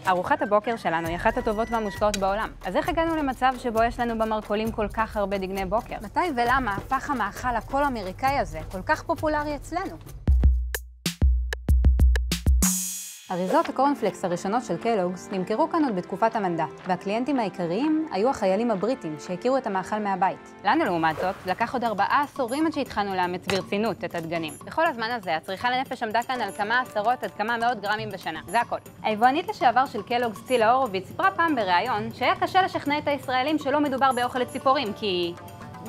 ארוחת הבוקר שלנו היא אחת הטובות והמושקעות בעולם. אז איך הגענו למצב שבו יש לנו במרכולים כל כך הרבה דגני בוקר? מתי ולמה הפך המאכל הכל אמריקאי הזה כל כך פופולרי אצלנו? אריזות הקורנפלקס הראשונות של קלוגס נמכרו כאן עוד בתקופת המנדט, והקליינטים העיקריים היו החיילים הבריטים שהכירו את המאכל מהבית. לנו לעומת זאת, לקח עוד 4 עשורים עד שהתחלנו לאמץ ברצינות את הדגנים. בכל הזמן הזה, הצריכה לנפש עמדה כאן על כמה עשרות עד כמה מאות גרמים בשנה. זה הכל. היבואנית לשעבר של קלוגס, צילה הורוביץ, סיפרה פעם בריאיון שהיה קשה לשכנע את הישראלים שלא מדובר באוכל לציפורים, כי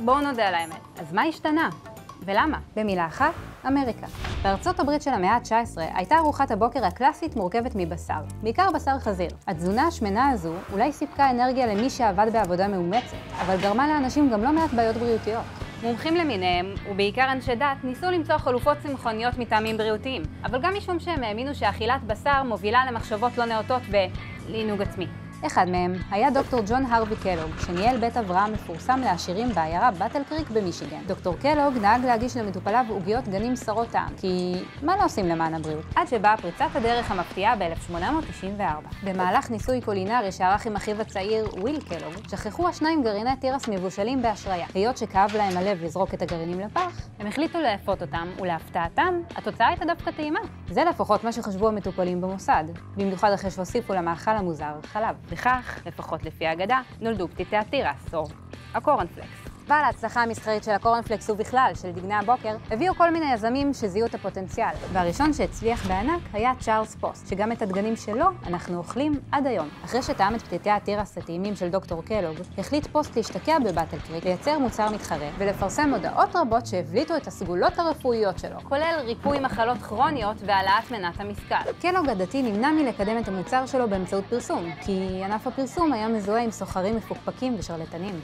בואו נודה על האמת. אז מה השתנה? ולמה? במילה אחת, אמריקה. בארצות הברית של המאה ה-19 הייתה ארוחת הבוקר הקלאסית מורכבת מבשר, בעיקר בשר חזיר. התזונה השמנה הזו אולי סיפקה אנרגיה למי שעבד בעבודה מאומצת, אבל גרמה לאנשים גם לא מעט בעיות בריאותיות. מומחים למיניהם, ובעיקר אנשי דת, ניסו למצוא חלופות צמחוניות מטעמים בריאותיים, אבל גם משום שהם האמינו שאכילת בשר מובילה למחשבות לא נאותות ולעינוג עצמי. אחד מהם היה דוקטור ג'ון הרווי קלוג, שניהל בית אברהם מפורסם לעשירים בעיירה באטל קריק במישיגן. דוקטור קלוג נהג להגיש למטופליו עוגיות דגנים שרות טעם, כי מה לא עושים למען הבריאות? עד שבאה פריצת הדרך המפתיעה ב-1894. במהלך ניסוי קולינרי שערך עם אחיו הצעיר וויל קלוג, שכחו השניים גרעיני תירס מבושלים בהשריה. היות שכאב להם הלב לזרוק את הגרעינים לפח, הם החליטו לאפות אותם, ולהפתעתם, התוצאה הייתה דווקא טעימה. זה לפחות מה שחשבו המטופלים במוסד, במיוחד אחרי שהוסיפו למאכל המוזר חלב. וכך, לפחות לפי האגדה, נולדו פתיתי התירס, או הקורנפלקס. ועל ההצלחה המסחרית של הקורנפלקס ובכלל של דגני הבוקר, הביאו כל מיני יזמים שזיהו את הפוטנציאל. והראשון שהצליח בענק היה צ'ארלס פוסט, שגם את הדגנים שלו אנחנו אוכלים עד היום. אחרי שטעם את פתיתי התירס הטעימים של דוקטור קלוג, החליט פוסט להשתקע בבאטל קריק, לייצר מוצר מתחרה, ולפרסם הודעות רבות שהבליטו את הסגולות הרפואיות שלו, כולל ריפוי מחלות כרוניות והעלאת מנת המשכל. קלוג הדתי נמנע מלקדם את המוצר שלו באמצעות פרסום, כי ענף הפרסום היה מזוהה עם סוחרים מפוקפקים ושרלטנים.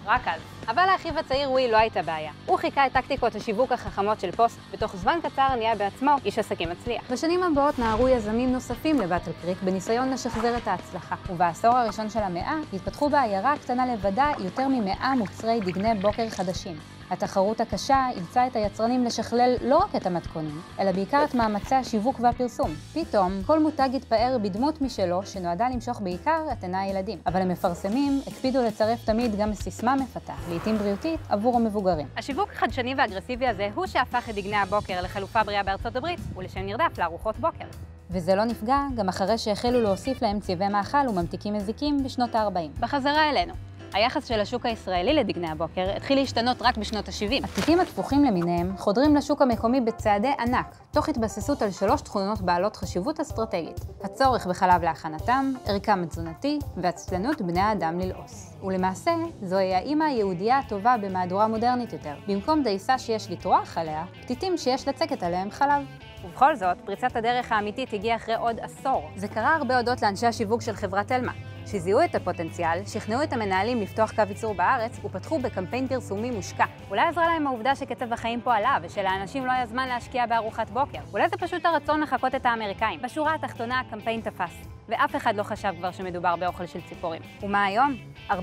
רק אז. אבל לאחיו הצעיר וויל לא הייתה בעיה. הוא חיכה את טקטיקות השיווק החכמות של פוסט, בתוך זמן קצר נהיה בעצמו איש עסקים מצליח. בשנים הבאות נערו יזמים נוספים לבאטל קריק בניסיון לשחזר את ההצלחה. ובעשור הראשון של המאה התפתחו בעיירה הקטנה לבדה יותר מ100 מוצרי דגני בוקר חדשים. התחרות הקשה אילצה את היצרנים לשכלל לא רק את המתכונים, אלא בעיקר את מאמצי השיווק והפרסום. פתאום, כל מותג התפאר בדמות משלו שנועדה למשוך בעיקר את עיני הילדים. אבל המפרסמים הקפידו לצרף תמיד גם סיסמה מפתה, לעתים בריאותית, עבור המבוגרים. השיווק החדשני והאגרסיבי הזה הוא שהפך את דגני הבוקר לחלופה בריאה בארצות הברית, ולשם נרדף לארוחות בוקר. וזה לא נפגע גם אחרי שהחלו להוסיף להם צבעי מאכל וממתיקים מזיקים בשנות ה-40. בחזרה אלינו. היחס של השוק הישראלי לדגני הבוקר התחיל להשתנות רק בשנות ה-70. הפתיתים התפוחים למיניהם חודרים לשוק המקומי בצעדי ענק, תוך התבססות על 3 תכונות בעלות חשיבות אסטרטגית: הצורך בחלב להכנתם, ערכם התזונתי והצלנות בני האדם ללעוס. ולמעשה, זוהי האמא היהודייה הטובה במהדורה מודרנית יותר. במקום דייסה שיש לטרוח עליה, פתיתים שיש לצקת עליהם חלב. ובכל זאת, פריצת הדרך האמיתית הגיעה אחרי עוד עשור. זה קרה הרבה הודות לאנשי השיווק של חברת תלמה, שזיהו את הפוטנציאל, שכנעו את המנהלים לפתוח קו ייצור בארץ ופתחו בקמפיין פרסומי מושקע. אולי עזרה להם העובדה שקצב החיים פה עלה ושלאנשים לא היה זמן להשקיע בארוחת בוקר. אולי זה פשוט הרצון לחקות את האמריקאים. בשורה התחתונה הקמפיין תפס, ואף אחד לא חשב כבר שמדובר באוכל של ציפורים. ומה היום? 40%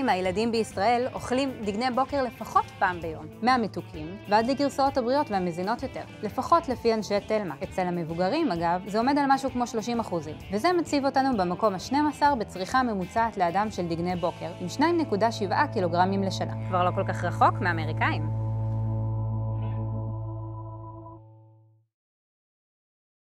מהילדים בישראל אוכלים דגני בוקר לפחות פעם ביום, מהמתוקים ועד לגרסאות הבריאות והמזינות יותר, לפחות לפי אנשי תלמה. אצל המבוגרים, אגב, זה עומד על משהו כמו 30%, וזה מציב אותנו במקום ה-12 בצריכה ממוצעת לאדם של דגני בוקר, עם 2.7 קילוגרמים לשנה. כבר לא כל כך רחוק מהאמריקאים.